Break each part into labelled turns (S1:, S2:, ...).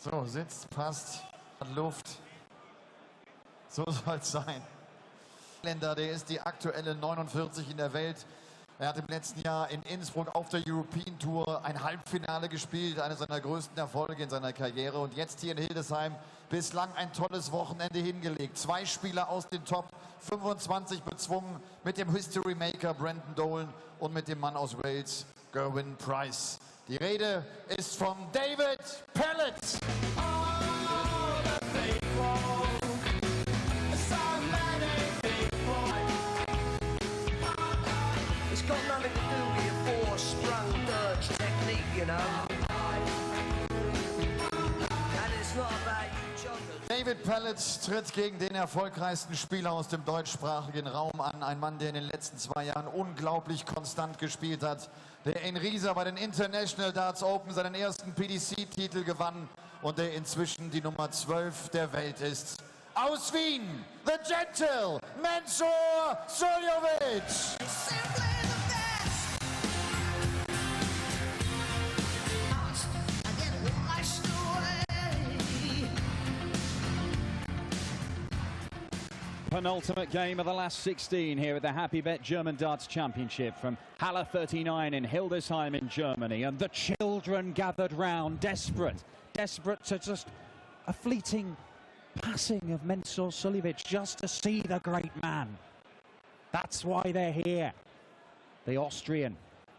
S1: So, sitzt, passt, hat Luft. So soll es sein. Der ist die aktuelle 49 in der Welt. Er hat im letzten Jahr in Innsbruck auf der European Tour ein Halbfinale gespielt, eines seiner größten Erfolge in seiner Karriere. Und jetzt hier in Hildesheim bislang ein tolles Wochenende hingelegt. 2 Spieler aus den Top 25 bezwungen mit dem History Maker Brandon Dolan und mit dem Mann aus Wales, Gerwyn Price. Die Rede ist von David Pallett. David Pallett tritt gegen den erfolgreichsten Spieler aus dem deutschsprachigen Raum an. Ein Mann, der in den letzten 2 Jahren unglaublich konstant gespielt hat. Der in Riesa bei den International Darts Open seinen ersten PDC-Titel gewann und der inzwischen die Nummer 12 der Welt ist. Aus Wien, the gentle Mensur Suljovic.
S2: Penultimate game of the last 16 here at the Happy Bet German Darts Championship from Halle 39 in Hildesheim in Germany. And the children gathered round, desperate to just a fleeting passing of Mensur Suljovic, just to see the great man. That's why they're here. The Austrian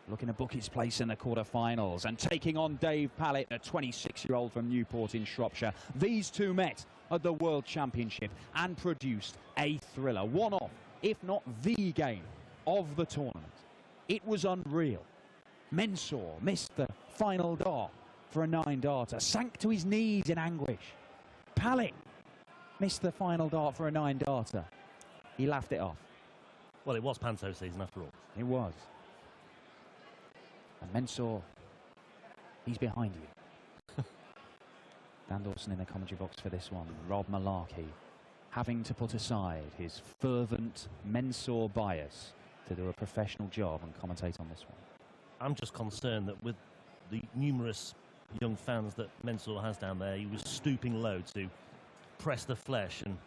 S2: looking to book his place in the quarterfinals and taking on Dave Pallett, a 26-year-old from Newport in Shropshire. These two met at the World Championship and produced a thriller. One of, if not the game of the tournament. It was unreal. Mensur missed the final dart for a 9-darter, sank to his knees in anguish. Pallett missed the final dart for a 9-darter. He laughed it off.
S3: Well, it was Panto season after all.
S2: It was. And Mensur, he's behind you. Dan Dawson in the commentary box for this one. Rob Malarkey having to put aside his fervent Mensur bias to do a professional job and commentate on this one.
S3: I'm just concerned that with the numerous young fans that Mensur has down there, he was stooping low to press the flesh, and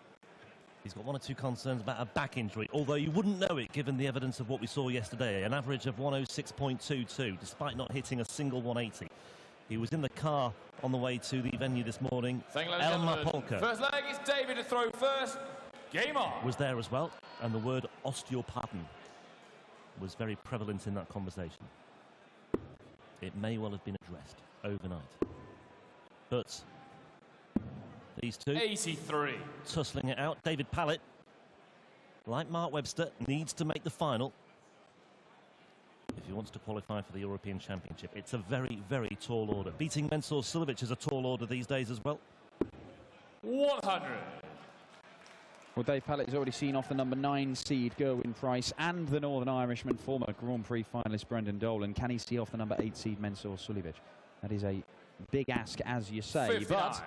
S3: he's got 1 or 2 concerns about a back injury, although you wouldn't know it given the evidence of what we saw yesterday. An average of 106.22, despite not hitting a single 180. He was in the car on the way to the venue this morning. Elmar Polka.
S4: First leg is David to throw first. Game on.
S3: Was there as well, and the word osteopathy was very prevalent in that conversation. It may well have been addressed overnight. But these two
S4: 83
S3: tussling it out. David Pallett, like Mark Webster, needs to make the final if he wants to qualify for the European Championship. It's a very, very tall order. Beating Mensur Suljovic is a tall order these days as well.
S4: 100.
S2: Well, Dave Pallett has already seen off the number 9 seed Gerwyn Price and the Northern Irishman former Grand Prix finalist Brandon Dolan. Can he see off the number 8 seed Mensur Suljovic? That is a big ask, as you say.
S4: 59.
S2: But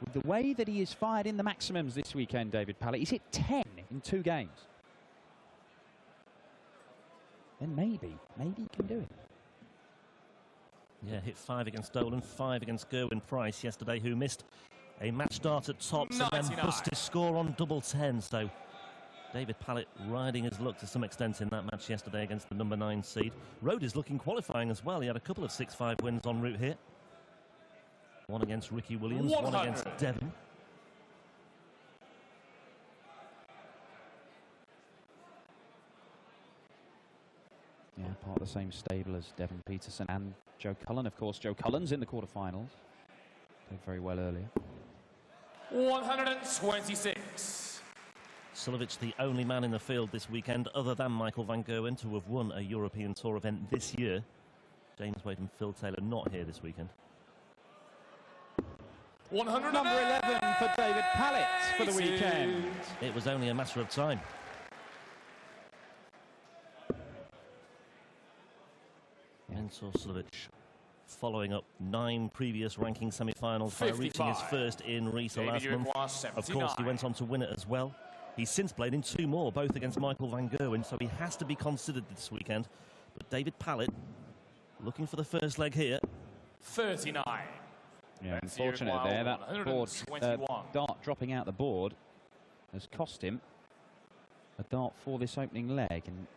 S2: with the way that he is fired in the maximums this weekend, David Pallett, he's hit 10 in 2 games. Then maybe he can do it.
S3: Yeah, hit 5 against Dolan, 5 against Gerwyn Price yesterday, who missed a match start at tops 99. And then bust his score on double 10. So David Pallett riding his luck to some extent in that match yesterday against the number 9 seed. Road is looking qualifying as well. He had a couple of 6-5 wins en route here. One against Ricky Williams,
S4: 100.
S3: One against Devon.
S2: Yeah, part of the same stable as Devon Peterson and Joe Cullen, of course. Joe Cullen's in the quarterfinals. Did very well earlier.
S4: 126.
S3: Suljovic, the only man in the field this weekend, other than Michael van Gerwen, to have won a European Tour event this year. James Wade and Phil Taylor not here this weekend.
S4: 100.
S2: Number 11 for David Pallett for the weekend.
S3: It was only a matter of time. Mensur Suljovic following up 9 previous ranking semi-finals by reaching his first in Riesa last month. Of course, he went on to win it as well. He's since played in 2 more, both against Michael van Gerwen, so he has to be considered this weekend. But David Pallett looking for the first leg here.
S4: 39.
S2: Yeah, unfortunate there. That board,
S4: 121.
S2: dart dropping out the board has cost him a dart for this opening leg, and you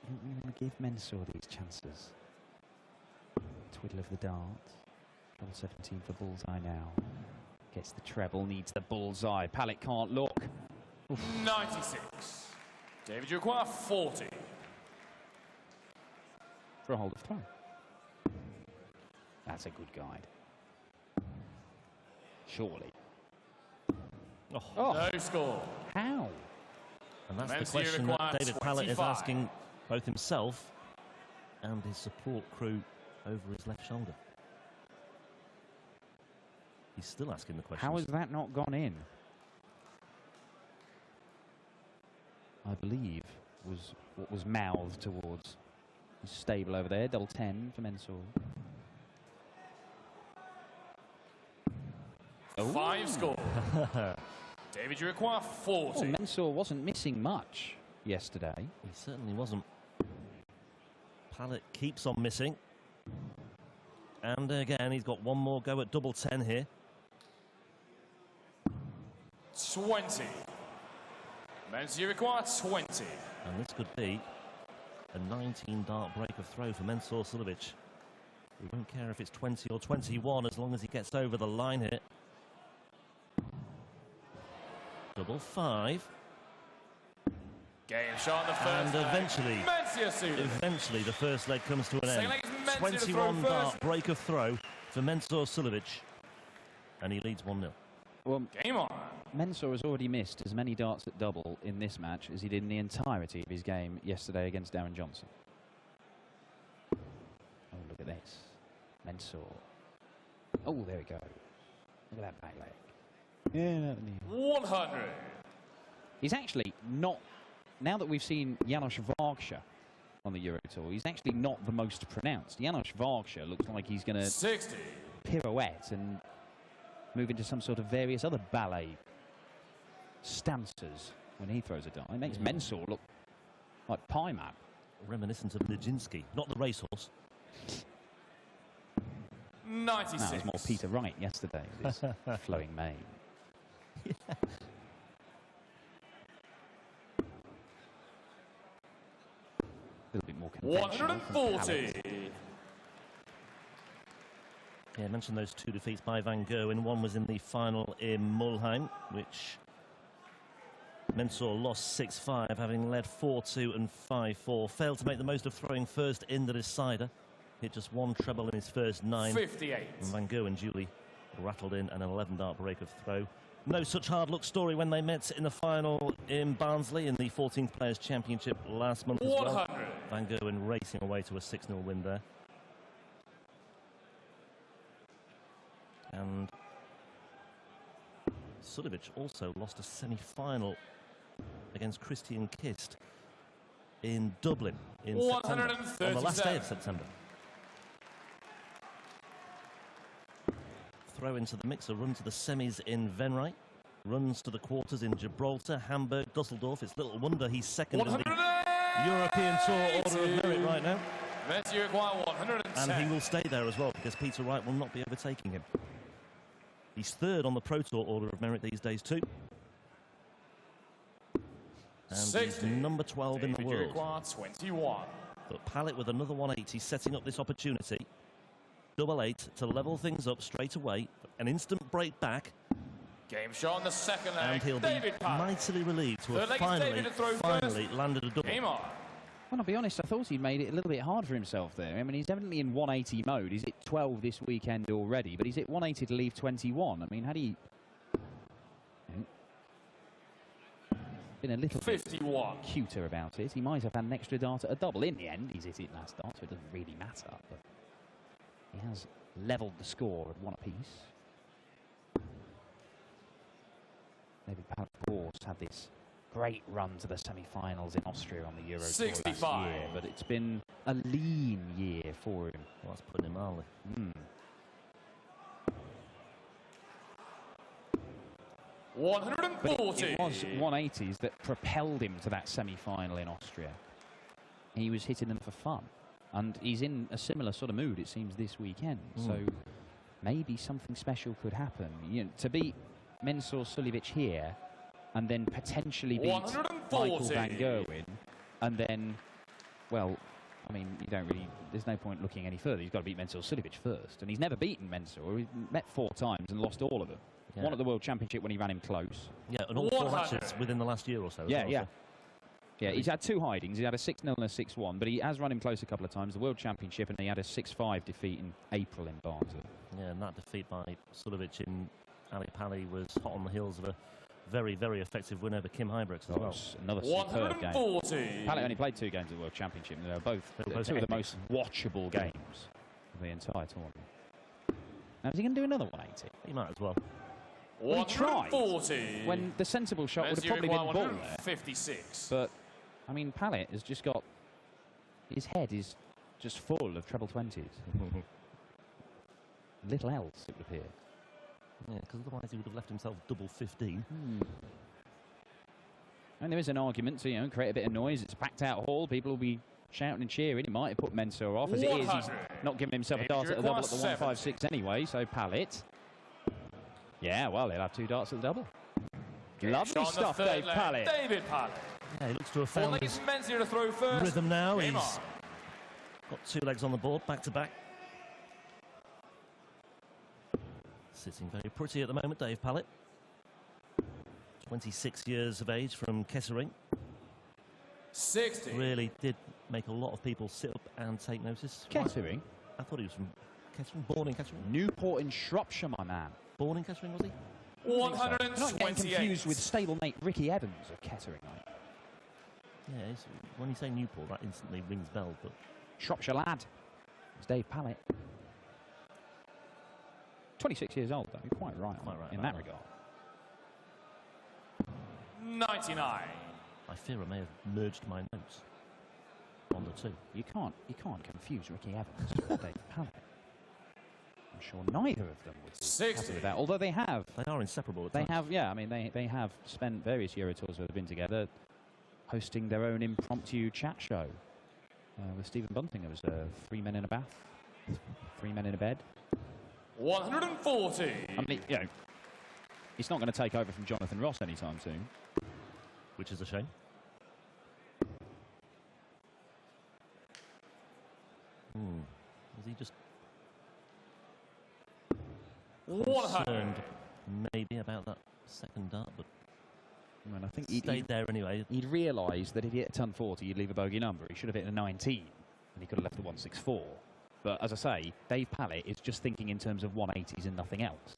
S2: don't really want to give Mensur these chances. Twiddle of the dart. Double 17 for bullseye now. Gets the treble, needs the bullseye. Pallett can't look. Oof.
S4: 96. David, you require 40.
S2: For a hold of throw. That's a good guide. Surely.
S3: Oh.
S4: No score.
S2: How?
S3: And that's
S4: Men's
S3: the question
S4: year
S3: that David
S4: requires
S3: Pallett is
S4: 25.
S3: asking both himself and his support crew over his left shoulder. He's still asking the question.
S2: How has that not gone in? I believe was what was mouthed towards his stable over there. Double 10 for Mensur. Oh.
S4: 5 score. David, you require 40.
S2: Oh, Mensur wasn't missing much yesterday.
S3: He certainly wasn't. Pallett keeps on missing. And again, he's got one more go at double 10 here.
S4: 20. Mensur, you require 20.
S3: And this could be a 19-dart break of throw for Mensur Suljovic. He won't care if it's 20 or 21 as long as he gets over the line here. Double 5.
S4: Game shot on the first
S3: And
S4: leg.
S3: eventually the first leg comes to an
S4: Second
S3: end.
S4: leg is Mensur to throw
S3: 21-dart
S4: first.
S3: break of throw for Mensur Suljovic. And he leads 1-0.
S2: Well,
S4: Game on.
S2: Mensur has already missed as many darts at double in this match as he did in the entirety of his game yesterday against Darren Johnson. Oh, look at this. Mensur. Oh, there we go. Look at that back leg. Yeah,
S4: 100.
S2: he's actually not, now that we've seen Janos Vargsha on the Euro Tour, he's actually not the most pronounced. Janos Vargsha looks like he's going to
S4: 60.
S2: pirouette and move into some sort of various other ballet stances when he throws a dart. It makes Mensur look like pie map.
S3: Reminiscent of Nijinsky, not the racehorse.
S4: 96.
S2: That was more Peter Wright yesterday with his flowing mane.
S3: Yeah.
S2: A little bit more conventional from
S4: 140.
S2: Pallett.
S3: Yeah, I mentioned those 2 defeats by Van Gerwen. One was in the final in Mulheim, which Mensur lost 6-5, having led 4-2 and 5-4. Failed to make the most of throwing first in the decider. Hit just 1 treble in his first 9.
S4: 58.
S3: And Van Gerwen duly rattled in an 11-dart break of throw. No such hard-luck story when they met in the final in Barnsley in the 14th Players' Championship last month as well.
S4: 100.
S3: Van Gerwen racing away to a 6-0 win there. And Suljovic also lost a semi-final against Christian Kist in Dublin in September, on the last day of September. Throw into the mix, a run to the semis in Venray, runs to the quarters in Gibraltar, Hamburg, Dusseldorf. It's little wonder he's second in the European Tour Order of Merit right now.
S4: Mensur require 110.
S3: And he will stay there as well because Peter Wright will not be overtaking him. He's third on the Pro Tour Order of Merit these days too. And
S4: 60.
S3: he's number 12 in the
S4: David, you
S3: world.
S4: require 21.
S3: But Pallett with another 180, setting up this opportunity. Double 8 to level things up straight away. An instant break back.
S4: Game shot on the second leg.
S3: And he'll be
S4: David Pallett.
S3: mightily relieved to
S4: Third
S3: have
S4: leg is David to throw
S3: finally
S4: first.
S3: landed a double.
S4: Game on.
S2: Well, I'll be honest, I thought he'd made it a little bit hard for himself there. I mean, he's definitely in 180 mode. He's at 12 this weekend already, but he's at 180 to leave 21. I mean, had he been a little
S4: 51.
S2: bit cuter about it, he might have had an extra dart at a double. In the end, he's hit it last dart, so it doesn't really matter. But he has levelled the score at 1 apiece. David Pallett, of course, had this great run to the semi-finals in Austria on the Euro Tour
S4: 65.
S2: last year, but it's been a lean year for him.
S3: Well, that's putting him mildly.
S2: But
S4: 140.
S2: it was 180s that propelled him to that semi-final in Austria. He was hitting them for fun. And he's in a similar sort of mood, it seems, this weekend. So maybe something special could happen. You know, to beat Mensur Suljovic here, and then potentially beat Michael van Gerwen, and then, well, I mean, you don't really, there's no point looking any further. He's got to beat Mensur Suljovic first, and he's never beaten Mensur. He's met 4 times and lost all of them. Yeah. One at the World Championship when he ran him close.
S3: Yeah, and all 4 matches within the last year or so.
S2: Yeah, yeah. Yeah, he's had 2 hidings. He had a 6-0 and a 6-1, but he has run him close a couple of times. The World Championship, and he had a 6-5 defeat in April in Barnsley.
S3: Yeah, and that defeat by Suljovic in Ali Pali was hot on the heels of a very, very effective win over Kim Huybrechts as well.
S2: Another superb game. Pallett only played 2 games at the World Championship, and they were both 2 of the most watchable games of the entire tournament. Now, is he going to do another 180?
S3: He might as well.
S2: Well, he tried when the sensible shot would have probably been the ball there.
S4: 56.
S2: But, I mean, Pallett has just got... His head is just full of treble 20s. Little else, it would appear.
S3: Yeah, because otherwise he would have left himself double 15.
S2: And there is an argument to, you know, create a bit of noise. It's a packed-out hall. People will be shouting and cheering. He might have put Mensur off. As it is, he's not giving himself a dart at the double at the 156 anyway. So Pallett. Yeah, well, he'll have 2 darts at the double. Lovely stuff, David Pallett.
S3: Yeah, he looks to have found his rhythm now. He's got 2 legs on the board, back to back. Sitting very pretty at the moment, Dave Pallett. 26 years of age from Kettering.
S4: 60.
S3: Really did make a lot of people sit up and take notice.
S2: Kettering?
S3: I thought he was from Kettering, born in Kettering.
S2: Newport in Shropshire, my man.
S3: Born in Kettering, was he?
S4: 128.
S2: Not getting confused with stablemate Ricky Evans of Kettering, mate.
S3: Yeah, when you say Newport, that instantly rings bells, but...
S2: Shropshire lad. It's Dave Pallett. 26 years old, though. You're quite right, in that regard.
S4: 99.
S3: I fear I may have merged my notes on the 2.
S2: You can't confuse Ricky Evans with Dave Pallett. I'm sure neither of them would be happy with that. Although they have.
S3: They are inseparable.
S2: They have, yeah. I mean, they have spent various Euro tours where they've been together, hosting their own impromptu chat show with Stephen Bunting. It was 3 men in a bath, 3 men in a bed.
S4: 140.
S2: I mean, you know, he's not going to take over from Jonathan Ross anytime soon.
S3: Which is a shame. Was he just
S4: 100.
S3: concerned maybe about that second dart, but
S2: I think
S3: he stayed there anyway.
S2: He'd realised that if he hit a ton 40, he'd leave a bogey number. He should have hit a 19, and he could have left the 164. But as I say, Dave Pallett is just thinking in terms of 180s and nothing else.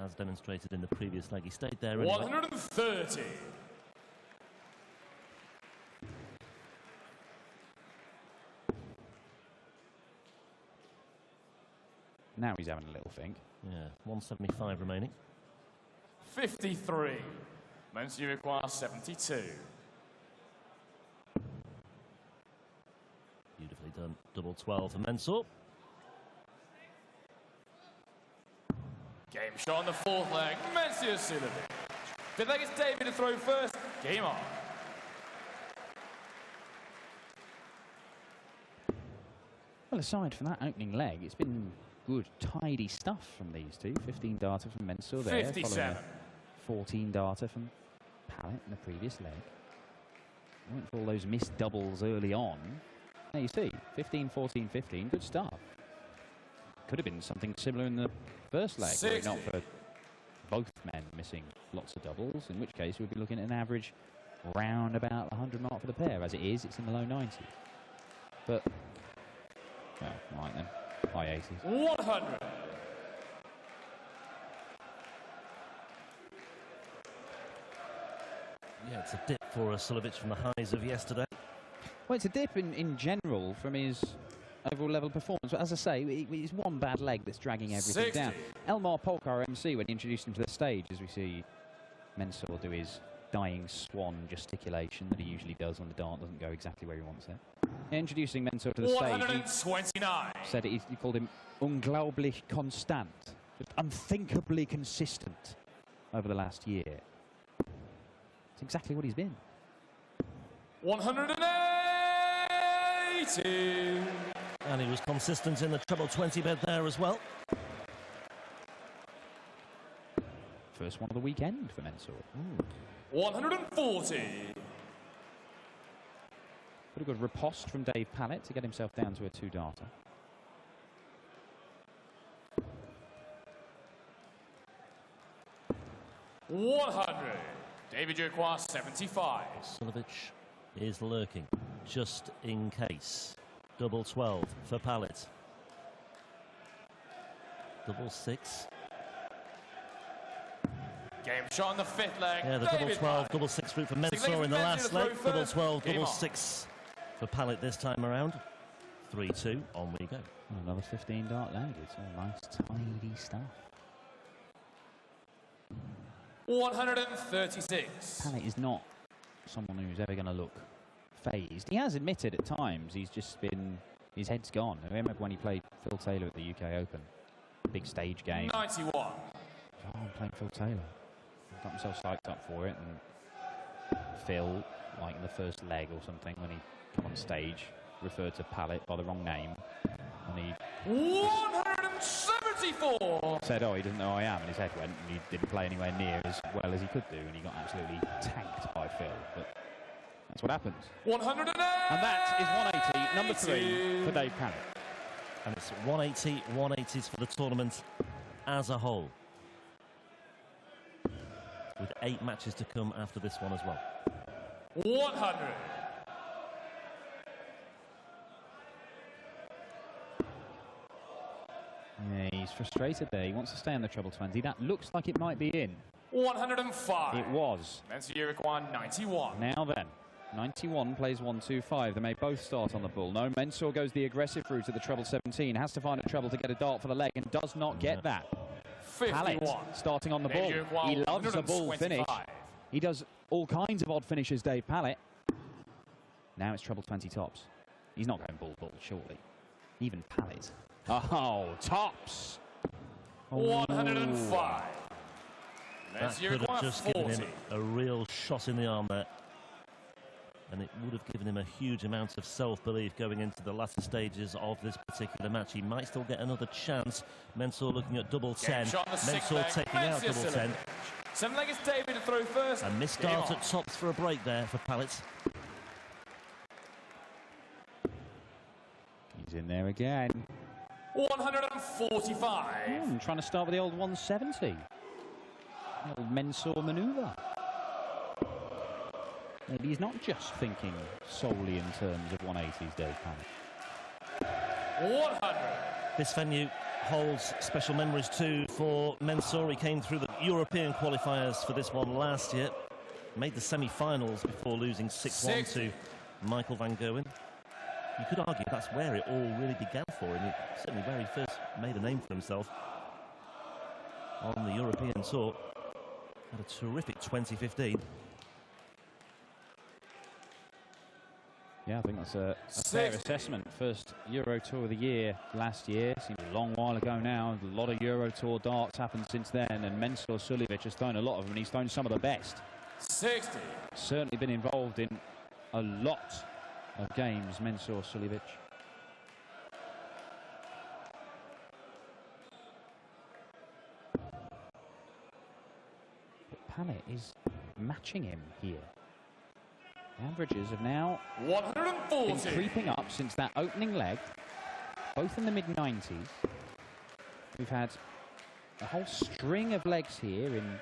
S3: As demonstrated in the previous leg, he stayed there anyway.
S4: 130.
S2: Now he's having a little think.
S3: Yeah, 175 remaining.
S4: 53. Mensur requires 72.
S3: Beautifully done. Double 12 for Mensur.
S4: Game shot on the 4th leg. Mensur Suljovic. The leg is David to throw first. Game on.
S2: Well, aside from that opening leg, it's been good, tidy stuff from these two. 15 data from Mensur there,
S4: 57.
S2: 14 data from Pallett in the previous leg. Went for all those missed doubles early on. There you see, 15, 14, 15, good start. Could have been something similar in the first leg, were it not for both men missing lots of doubles, in which case we'd be looking at an average round about the 100 mark for the pair. As it is, it's in the low 90s. But, well, all right then, high 80s.
S4: 100.
S3: Yeah, it's a dip for Suljovic from the highs of yesterday.
S2: Well, it's a dip in general from his overall level of performance. But as I say, it's one bad leg that's dragging everything
S4: 60.
S2: down. Elmar Polk, our MC, when he introduced him to the stage, as we see Mensur do his dying swan gesticulation that he usually does when the dart doesn't go exactly where he wants it. Introducing Mensur to the stage,
S4: 129.
S2: he said he called him unglaublich konstant, just unthinkably consistent over the last year. It's exactly what he's been.
S4: 180.
S3: And he was consistent in the treble 20 bed there as well.
S2: First one of the weekend for Mensur.
S4: 140.
S2: Pretty good riposte from Dave Pallett to get himself down to a 2-darter.
S4: $100. David Jurquois, 75.
S3: Suljovic is lurking, just in case. Double 12 for Pallett. Double 6.
S4: Game shot on the 5th leg.
S3: Yeah, the
S4: David
S3: double 12,
S4: Pallett.
S3: double 6 route for
S4: Six
S3: Mensur
S4: legs
S3: in the
S4: for
S3: last
S4: Mensur to
S3: leg.
S4: throw
S3: Double
S4: first.
S3: 12,
S4: Game
S3: double
S4: on.
S3: 6 for Pallett this time around. 3-2, on we go.
S2: Another 15-dart leg. It's all nice, tidy stuff.
S4: 136.
S2: Pallett is not someone who's ever going to look phased. He has admitted at times he's just been, his head's gone. I remember when he played Phil Taylor at the UK Open. Big stage game.
S4: 91.
S2: Oh, I'm playing Phil Taylor. Got himself psyched up for it, and Phil, like in the first leg or something, when he come on stage, referred to Pallett by the wrong name, and he
S4: 174.
S2: said, "Oh, he doesn't know who I am," and his head went, and he didn't play anywhere near as well as he could do, and he got absolutely tanked by Phil. But that's what happens.
S4: 108.
S2: And that is 180, number 3 for Dave Pallett.
S3: And it's 180, 180s for the tournament as a whole. With 8 matches to come after this one as well.
S4: 100.
S2: Yeah, he's frustrated there. He wants to stay on the treble 20. That looks like it might be in.
S4: 105.
S2: It was.
S4: Mensur Jurquois, 91.
S2: Now then, 91 plays 1-2-5. They may both start on the bull. No, Mensur goes the aggressive route at the treble 17. Has to find a treble to get a dart for the leg and does not get that.
S4: 51.
S2: Pallett starting on the bull.
S4: David Jurquois,
S2: He loves a bull
S4: 125.
S2: finish. He does all kinds of odd finishes, Dave Pallett. Now it's treble 20 tops. He's not going bull, surely. Even Pallett. Oh, tops.
S4: 105.
S3: That
S4: Mensur
S3: could have
S4: Jurquois,
S3: just
S4: 40.
S3: given him a real shot in the arm there. And it would have given him a huge amount of self-belief going into the latter stages of this particular match. He might still get another chance. Mensur looking at double 10.
S4: Shot on the 6th
S3: Mensur
S4: leg.
S3: taking out
S4: Mensur
S3: double 10.
S4: 7 leg is David to throw first.
S3: A missed
S4: Game
S3: dart
S4: on.
S3: at tops for a break there for Pallett.
S2: He's in there again.
S4: 145.
S2: Trying to start with the old 170. The old Mensur manoeuvre. Maybe he's not just thinking solely in terms of 180s, Dave Pallett.
S4: 100.
S3: This venue holds special memories too for Mensur. He came through the European qualifiers for this one last year. Made the semi-finals before losing 6-1 to Michael van Gerwen. You could argue that's where it all really began for him. Certainly where he first made a name for himself on the European tour. Had a terrific 2015.
S2: Yeah, I think that's a fair assessment. First Euro Tour of the year last year. Seems a long while ago now. A lot of Euro Tour darts happened since then, and Mensur Suljovic has thrown a lot of them, and he's thrown some of the best.
S4: 60.
S2: Certainly been involved in a lot of games, Mensur Suljovic. But Pallett is matching him here. The averages have now been
S4: 140.
S2: creeping up since that opening leg, both in the mid-90s. We've had a whole string of legs here in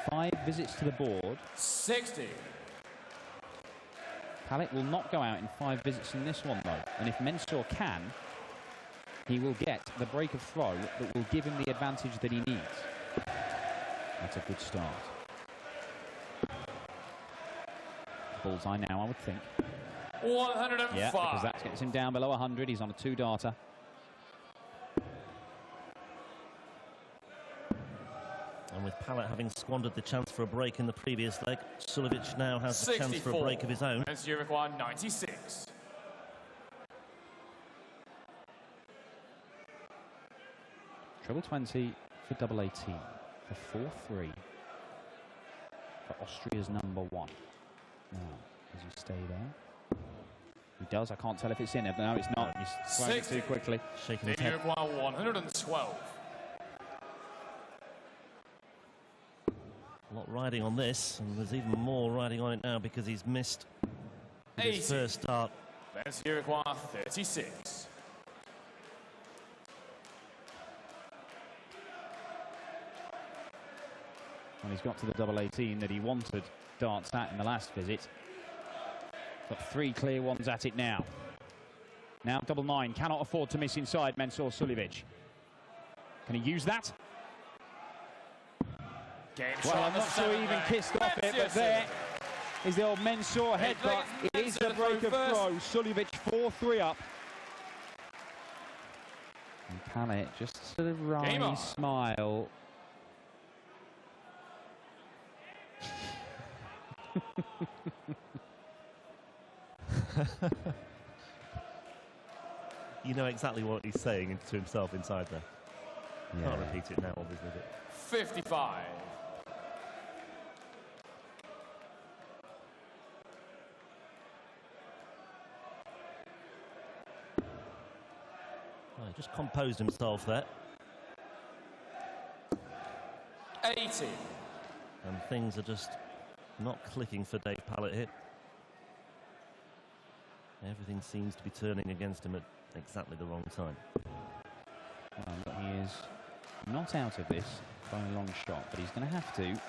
S2: 5 visits to the board.
S4: 60.
S2: Pallett will not go out in 5 visits in this one, though. And if Mensur can, he will get the break of throw that will give him the advantage that he needs. That's a good start. Bullseye now, I would think.
S4: 105.
S2: Yeah, because that gets him down below 100. He's on a 2-darter.
S3: And with Pallett having squandered the chance for a break in the previous leg, Suljovic now has the chance for a
S4: 64.
S3: break of his own.
S4: Mensur Jurquois, 96.
S2: Treble 20 for double 18. For 4-3. For Austria's number 1. Now, does he stay there? He does. I can't tell if it's in it. No, it's not. He's throwing it
S4: 60.
S2: too quickly.
S3: Shaking his
S4: David
S3: head.
S4: Jurquois, 112.
S3: A lot riding on this, and there's even more riding on it now because he's missed his first start.
S4: Suljovic 36.
S2: Well, he's got to the double 18 that he wanted darts at in the last visit. Got 3 clear ones at it now. Now double 9, cannot afford to miss inside Mensur Suljovic. Can he use that? Well, I'm not sure he even kissed off it, but there is the old Mensur headbutt. It is the break of throw. Suljovic 4-3 up. And Pallett just sort of wry smile.
S3: You know exactly what he's saying to himself inside there.
S2: Yeah.
S3: Can't repeat it now, obviously. But
S4: 55.
S3: well, he just composed himself there.
S4: 80.
S3: And things are just not clicking for Dave Pallett here. Everything seems to be turning against him at exactly the wrong time.
S2: Well, he is not out of this by a long shot, but he's going to have to,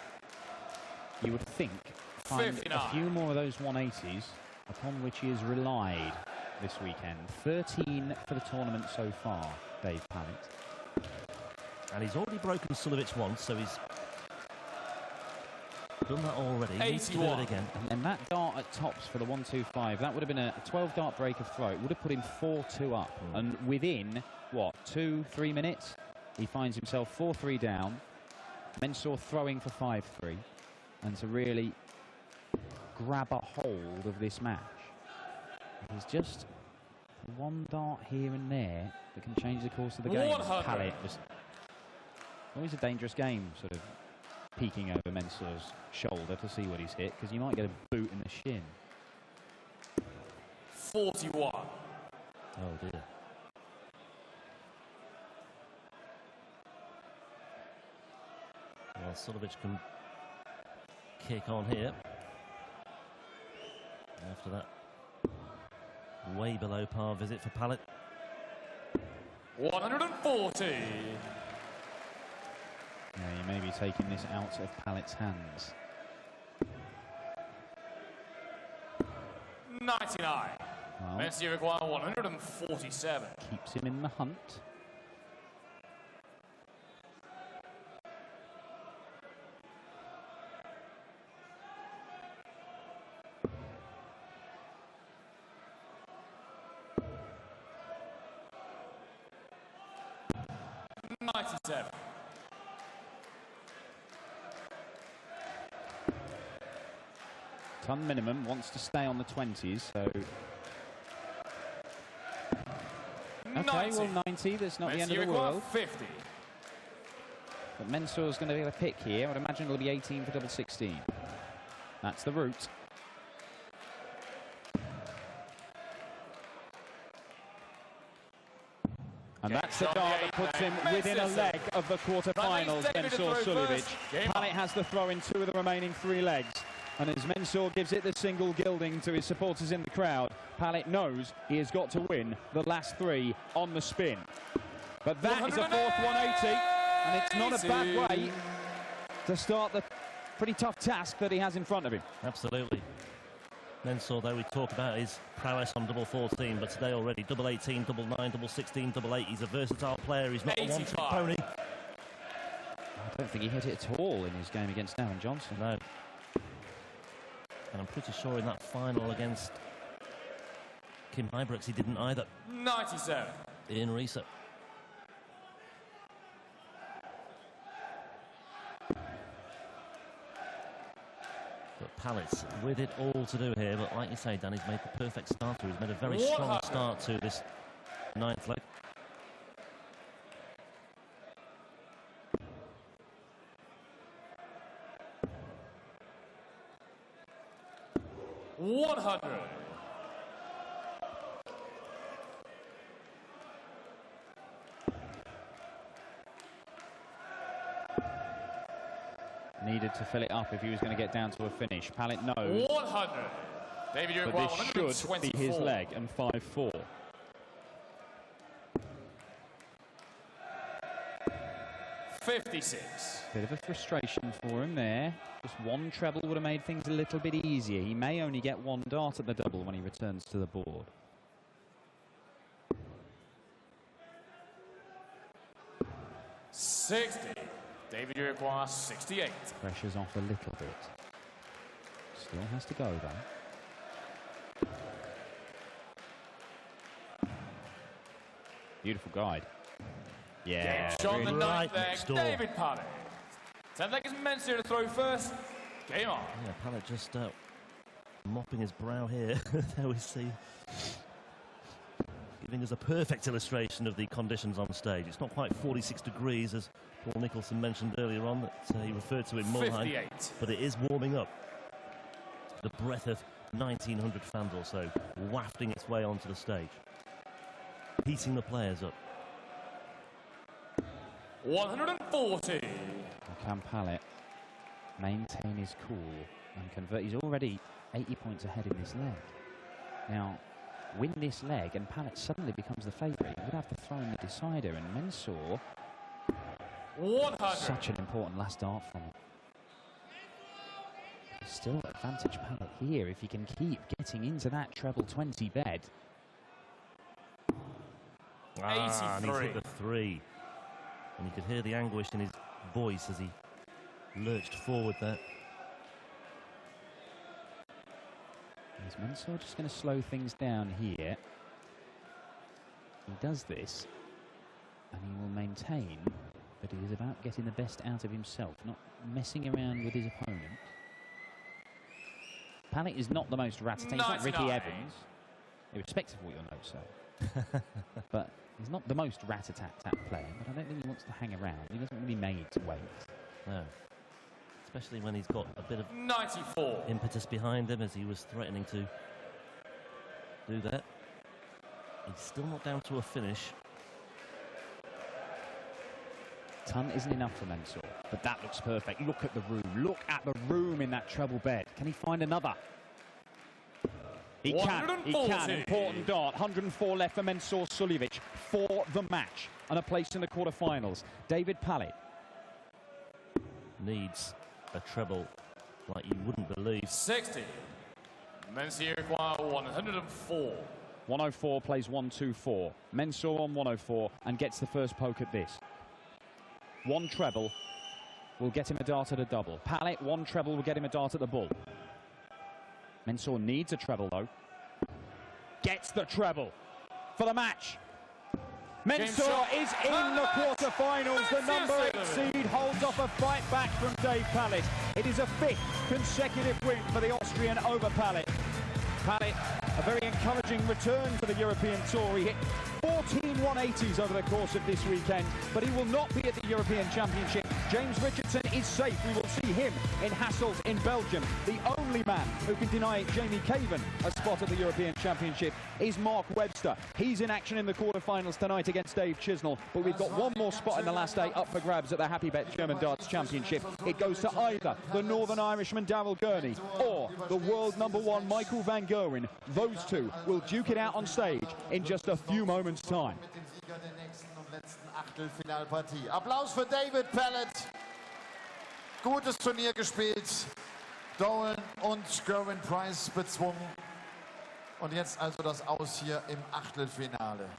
S2: you would think, find
S4: 59.
S2: a few more of those 180s upon which he has relied this weekend. 13 for the tournament so far, Dave Pallett.
S3: And he's already broken Suljovic once, so he's done that already. He needs to do it again.
S2: And that dart at tops for the 1-2-5, that would have been a 12-dart break of throw. It would have put him 4-2 up. And within, what, 2-3 minutes, he finds himself 4-3 down. Mensur throwing for 5-3. And to really grab a hold of this match. There's just one dart here and there that can change the course of the game.
S4: 100.
S2: Pallett just always a dangerous game, sort of peeking over Mensur's shoulder to see what he's hit, because you might get a boot in the shin.
S4: 41.
S3: Oh dear. Well, Suljovic can kick on here. After that way below par visit for Pallett.
S4: 140.
S2: Yeah, you may be taking this out of Pallett's hands.
S4: 99.
S2: Well,
S4: Suljovic 147.
S2: keeps him in the hunt. Ton minimum, wants to stay on the 20s, so... Okay, well 90, that's not the end of the world.
S4: 50.
S2: But Mensur's going to get a pick here. I'd imagine it'll be 18 for double 16. That's the route. And that's the dart that puts him within a leg of the quarterfinals, Mensur Suljovic. Pallett has the throw in 2 of the remaining 3 legs. And as Mensur gives it the single gilding to his supporters in the crowd, Pallett knows he has got to win the last 3 on the spin. But that is a fourth 180, and it's not a bad way to start the pretty tough task that he has in front of him.
S3: Absolutely. Mensur, though, we talk about his prowess on double 14, but today already double 18, double 9, double 16, double 8. He's a versatile player. He's not a one-trick pony.
S2: I don't think he hit it at all in his game against Darren Johnson.
S3: No. And I'm pretty sure in that final against Kim Huybrechts, he didn't either.
S4: 97.
S3: Ian Reeser. But Pallett's with it all to do here. But like you say, Dan, he's made the perfect starter. He's made a very strong start to this 9th leg.
S2: Needed to fill it up if he was going to get down to a finish. Pallett knows.
S4: 100. David
S2: But this should be his leg, and 5-4.
S4: $56.
S2: Bit of a frustration for him there. Just one treble would have made things a little bit easier. He may only get one dart at the double when he returns to the board.
S4: $60. David Uruguay 68.
S2: Pressure's off a little bit. Still has to go though. Beautiful guide. Yeah.
S4: Game shot on the
S3: really
S4: ninth
S3: right
S4: leg.
S3: next door.
S4: David Pallett. 10th leg is Mensah to throw first. Game on.
S3: Yeah, Pallett just mopping his brow here. There we see. Giving us a perfect illustration of the conditions on stage. It's not quite 46 degrees, as Paul Nicholson mentioned earlier on, that he referred to in Mulheim,
S4: 58.
S3: but it is warming up. The breath of 1,900 fans or so wafting its way onto the stage, heating the players up.
S4: 140.
S2: Can Pallett maintain his cool and convert? He's already 80 points ahead in this leg. Now, win this leg and Pallett suddenly becomes the favourite. He would have to throw in the decider, and Mensah,
S4: 100.
S2: such an important last dart from him. Still advantage Pallett here if he can keep getting into that treble 20 bed.
S3: And he's
S4: 83.
S3: hit the 3. And you could hear the anguish in his voice as he lurched forward there.
S2: Is Mensah just going to slow things down here? He does this, and he will maintain, but he is about getting the best out of himself, not messing around with his opponent. Pallett is not the most rat-a-tat. He's not Ricky
S4: 99.
S2: Evans, irrespective of what your notes say. But he's not the most rat-a-tat-tat player, but I don't think he wants to hang around. He doesn't want to be made to wait.
S3: No. Especially when he's got a bit of
S4: 94.
S3: impetus behind him, as he was threatening to do that. He's still not down to a finish.
S2: Ton isn't enough for Mensah, but that looks perfect. Look at the room. Look at the room in that treble bed. Can he find another? He can. He can.
S4: 140.
S2: Important dart. 104 left for Mensah Suljovic for the match and a place in the quarterfinals. David Pallett
S3: Needs a treble like you wouldn't believe.
S4: 60. Mensah Uruguay 104.
S2: 104 plays 1-2-4. Mensah on 104 and gets the first poke at this. One treble will get him a dart at a double. Pallett, one treble will get him a dart at the bull. Mensah needs a treble though. Gets the treble for the match. Mensah is in the quarterfinals. The number 8 seed holds off a fight back from Dave Pallett. It is a 5th consecutive win for the Austrian over Pallett. Pallett, a very encouraging return to the European Tour. He hit 14 180s over the course of this weekend, but he will not be at the European Championship. James Richardson is safe. We will see him in Hasselt in Belgium. The only man who can deny Jamie Caven a spot at the European Championship is Mark Webster. He's in action in the quarterfinals tonight against Dave Chisnell, but we've got one more spot in the last day up for grabs at the Happy Bet German Darts Championship. It goes to either the Northern Irishman Darrell Gurney or the world #1 Michael van Gerwen. Those two will duke it out on stage in just a few moments' time.
S1: Mit dem Sieger der nächsten und letzten Achtelfinalpartie. Applaus für David Pallett. Gutes Turnier gespielt. Dolan und Gerwin Price bezwungen. Und jetzt also das Aus hier im Achtelfinale.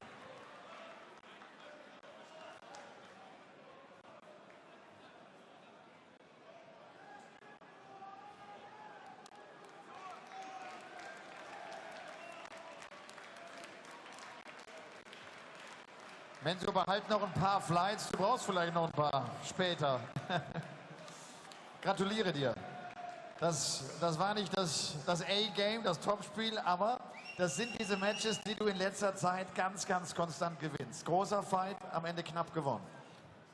S1: Mensah, behalt noch ein paar Flights. Du brauchst vielleicht noch ein paar später. Gratuliere dir. Das war nicht das A-Game, das Topspiel, aber das sind diese Matches, die du in letzter Zeit ganz, ganz konstant gewinnst. Großer Fight, am Ende knapp gewonnen.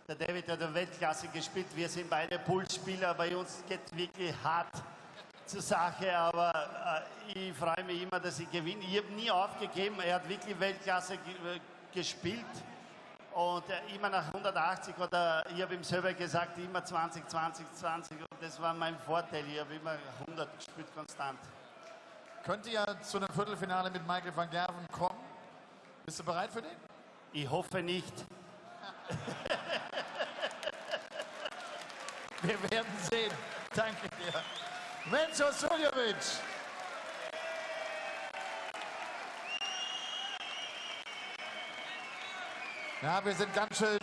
S5: Der David hat eine Weltklasse gespielt. Wir sind beide Pulsspieler. Bei uns geht wirklich hart zur Sache, aber ich freue mich immer, dass ich gewinne. Ich habe nie aufgegeben. Er hat wirklich Weltklasse gespielt. Und immer nach 180 oder ich habe ihm selber gesagt, immer 20, 20, 20 und das war mein Vorteil. Ich habe immer 100 gespielt konstant.
S1: Könnte ja zu einem Viertelfinale mit Michael van Gerwen kommen. Bist du bereit für den?
S5: Ich hoffe nicht.
S1: Wir werden sehen. Danke dir. Menzo Suljovic. Ja, wir sind ganz schön